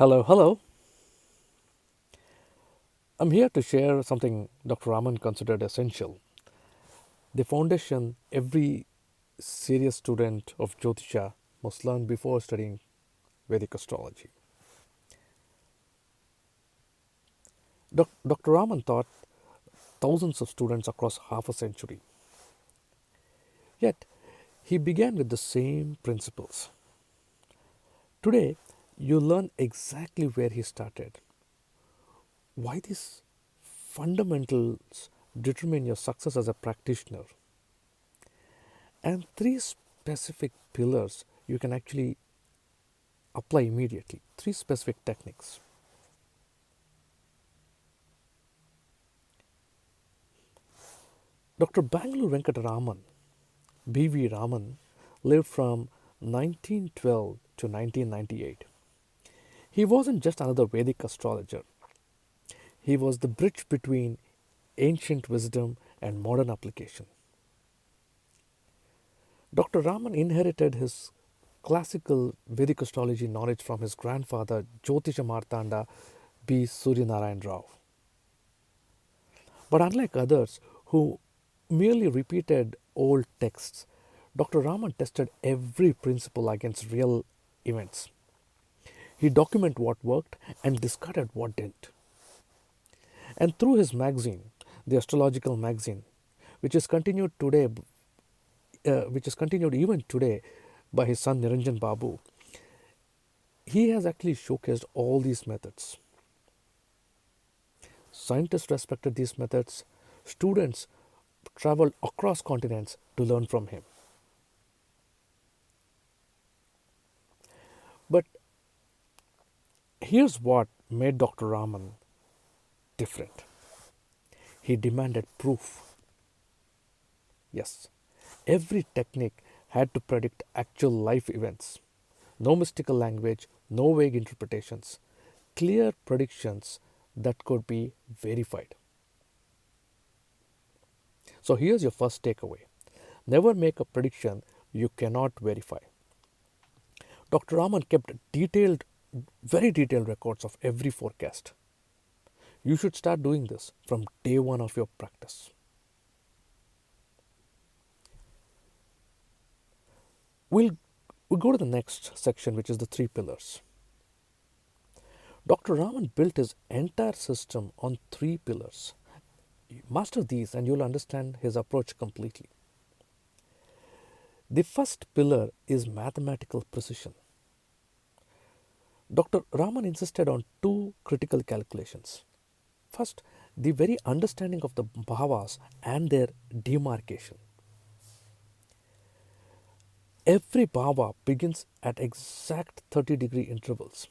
Hello, hello. I'm here to share something Dr. Raman considered essential. The foundation every serious student of Jyotisha must learn before studying Vedic astrology. Dr. Raman taught thousands of students across half a century. Yet, he began with the same principles. Today, you learn exactly where he started, why these fundamentals determine your success as a practitioner, and three specific pillars you can actually apply immediately. Three specific techniques. Dr. Bangalore Venkataraman, B.V. Raman, lived from 1912 to 1998. He wasn't just another Vedic astrologer, he was the bridge between ancient wisdom and modern application. Dr. Raman inherited his classical Vedic astrology knowledge from his grandfather Jyotisha Martanda B. Suryanarayan Rao. But unlike others who merely repeated old texts, Dr. Raman tested every principle against real events. He documented what worked and discarded what didn't. And through his magazine, the astrological magazine, which is continued today, which is continued even today by his son Niranjan Babu, he has actually showcased all these methods. Scientists respected these methods. Students traveled across continents to learn from him. But here's what made Dr. Raman different. He demanded proof. Yes, every technique had to predict actual life events. No mystical language, no vague interpretations, clear predictions that could be verified. So here's your first takeaway. Never make a prediction you cannot verify. Dr. Raman kept very detailed records of every forecast. You should start doing this from day one of your practice. We'll, we'll go to the next section, which is the three pillars. Dr. Raman built his entire system on three pillars. Master these and you'll understand his approach completely. The first pillar is mathematical precision. Dr. Raman insisted on two critical calculations. First, the very understanding of the bhavas and their demarcation. Every bhava begins at exact 30-degree intervals.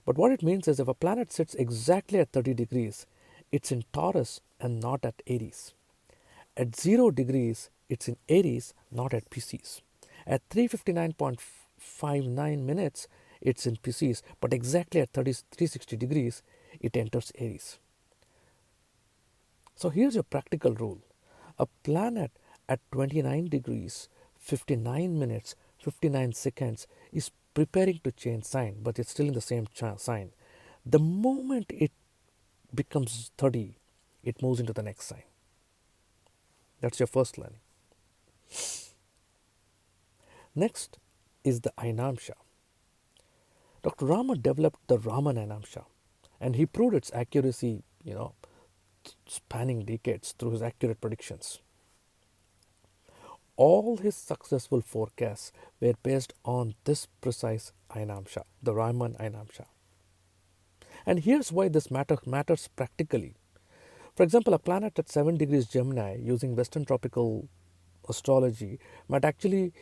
But what it means is if a planet sits exactly at 30 degrees, it's in Taurus and not at Aries. At 0 degrees, it's in Aries, not at Pisces. At 359.59 minutes, it's in Pisces, but exactly at 360 degrees, it enters Aries. So here's your practical rule. A planet at 29 degrees, 59 minutes, 59 seconds is preparing to change sign, but it's still in the same sign. The moment it becomes 30, it moves into the next sign. That's your first learning. Next is the Ayanamsa. Dr. Raman developed the Raman Ayanamsa, and he proved its accuracy, spanning decades through his accurate predictions. All his successful forecasts were based on this precise Ayanamsa, the Raman Ayanamsa. And here's why this matters practically. For example, a planet at 7 degrees Gemini using Western tropical astrology might actually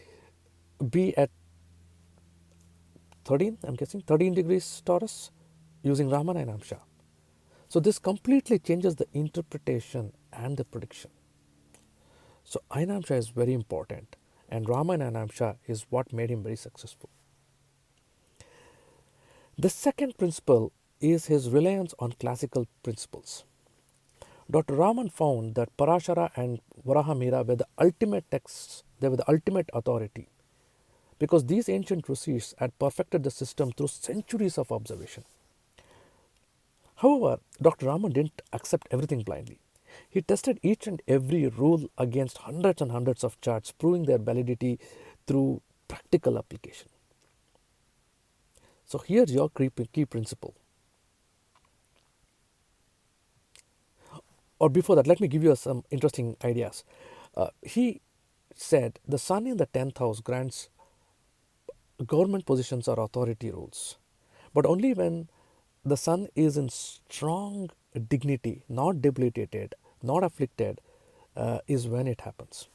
be at 13 degrees Taurus using Raman Ayanamsa. So this completely changes the interpretation and the prediction. So Ayanamsa is very important, and Raman Ayanamsa is what made him very successful. The second principle is his reliance on classical principles. Dr. Raman found that Parashara and Varahamihira were the ultimate texts, they were the ultimate authority. because these ancient rishis had perfected the system through centuries of observation. However, Dr. Raman didn't accept everything blindly. He tested each and every rule against hundreds and hundreds of charts, proving their validity through practical application. So here's your key principle. Or before that, let me give you some interesting ideas. He said the sun in the 10th house grants government positions or authority roles, but only when the sun is in strong dignity, not debilitated, not afflicted, is when it happens.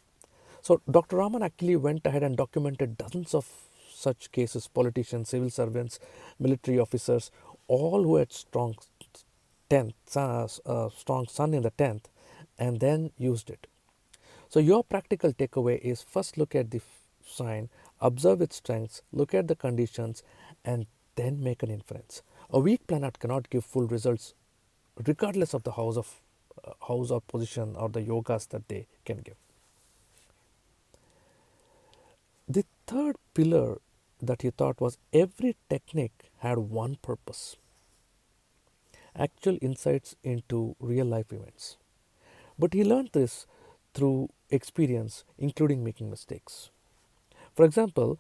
So Dr. Raman actually went ahead and documented dozens of such cases, politicians, civil servants, military officers, all who had strong 10th, strong sun in the 10th, and then used it. So your practical takeaway is first look at the sign, observe its strengths, look at the conditions, and then make an inference. A weak planet cannot give full results regardless of the house or position or the yogas that they can give. The third pillar that he thought was every technique had one purpose: actual insights into real life events. But he learned this through experience, including making mistakes. For example,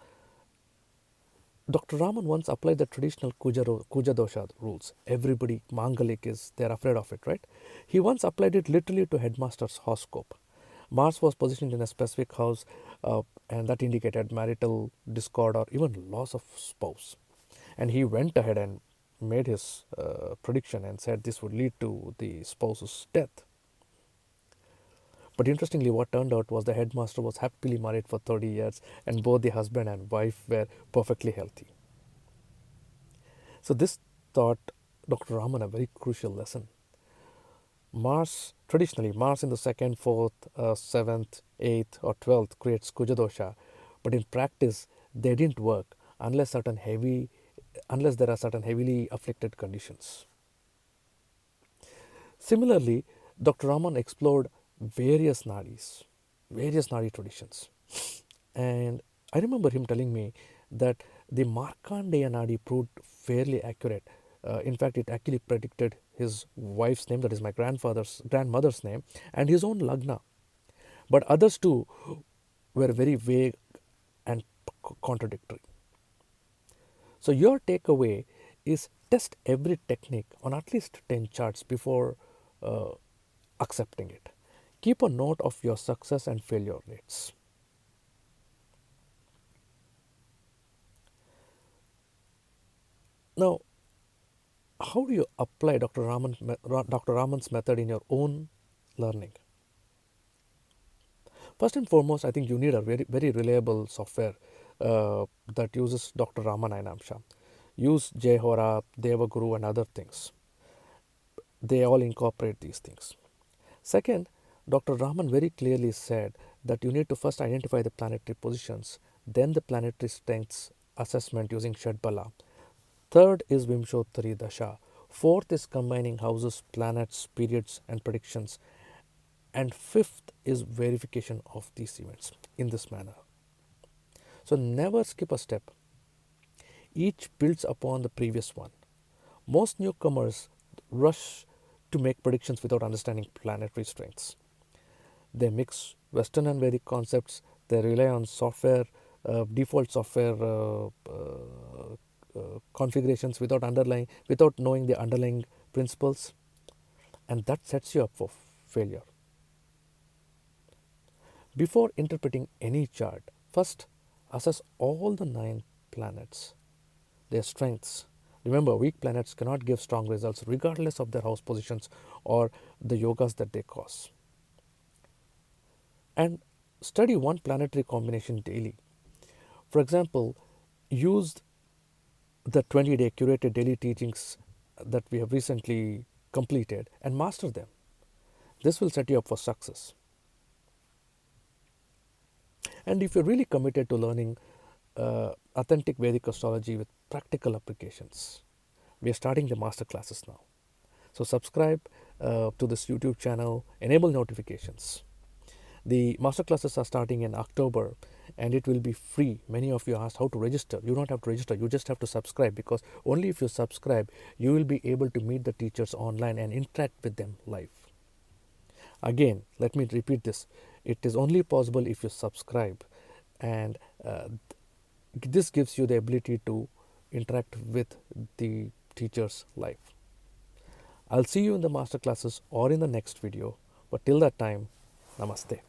Dr. Raman once applied the traditional Kuja Dosha rules. Everybody, Mangalik is, they're afraid of it, right? He once applied it literally to headmaster's horoscope. Mars was positioned in a specific house, and that indicated marital discord or even loss of spouse. And he went ahead and made his prediction and said this would lead to the spouse's death. But interestingly, what turned out was the headmaster was happily married for 30 years, and both the husband and wife were perfectly healthy. So, this taught Dr. Raman a very crucial lesson. Traditionally, Mars in the second, fourth, seventh, eighth, or 12th creates Kuja dosha, but in practice, they didn't work unless there are certain heavily afflicted conditions. Similarly, Dr. Raman explored various nadi traditions. And I remember him telling me that the Markandeya nadi proved fairly accurate. In fact, it actually predicted his wife's name, that is my grandmother's name, and his own lagna. But others too were very vague and contradictory. So your takeaway is test every technique on at least 10 charts before uh, accepting it. Keep a note of your success and failure rates. Now, how do you apply Dr. Raman's method in your own learning? First and foremost, I think you need a very reliable software that uses Dr. Raman Ayanamsa. Use Jehora, Devaguru, and other things. They all incorporate these things. Second, Dr. Raman very clearly said that you need to first identify the planetary positions, then the planetary strengths assessment using Shadbala. Third is Vimshottari Dasha. Fourth is combining houses, planets, periods, and predictions. And fifth is verification of these events in this manner. So never skip a step. Each builds upon the previous one. Most newcomers rush to make predictions without understanding planetary strengths. They mix Western and Vedic concepts. They rely on default software configurations without knowing the underlying principles, and that sets you up for failure. Before interpreting any chart, first assess all the 9 planets, their strengths. Remember, weak planets cannot give strong results regardless of their house positions or the yogas that they cause. And study one planetary combination daily. For example, use the 20-day curated daily teachings that we have recently completed and master them. This will set you up for success. And if you're really committed to learning authentic Vedic astrology with practical applications, we are starting the master classes now. So subscribe to this YouTube channel, enable notifications. The masterclasses are starting in October and it will be free. Many of you asked how to register. You don't have to register, you just have to subscribe, because only if you subscribe, you will be able to meet the teachers online and interact with them live. Again, let me repeat this. It is only possible if you subscribe, and this gives you the ability to interact with the teachers live. I'll see you in the masterclasses or in the next video. But till that time, namaste.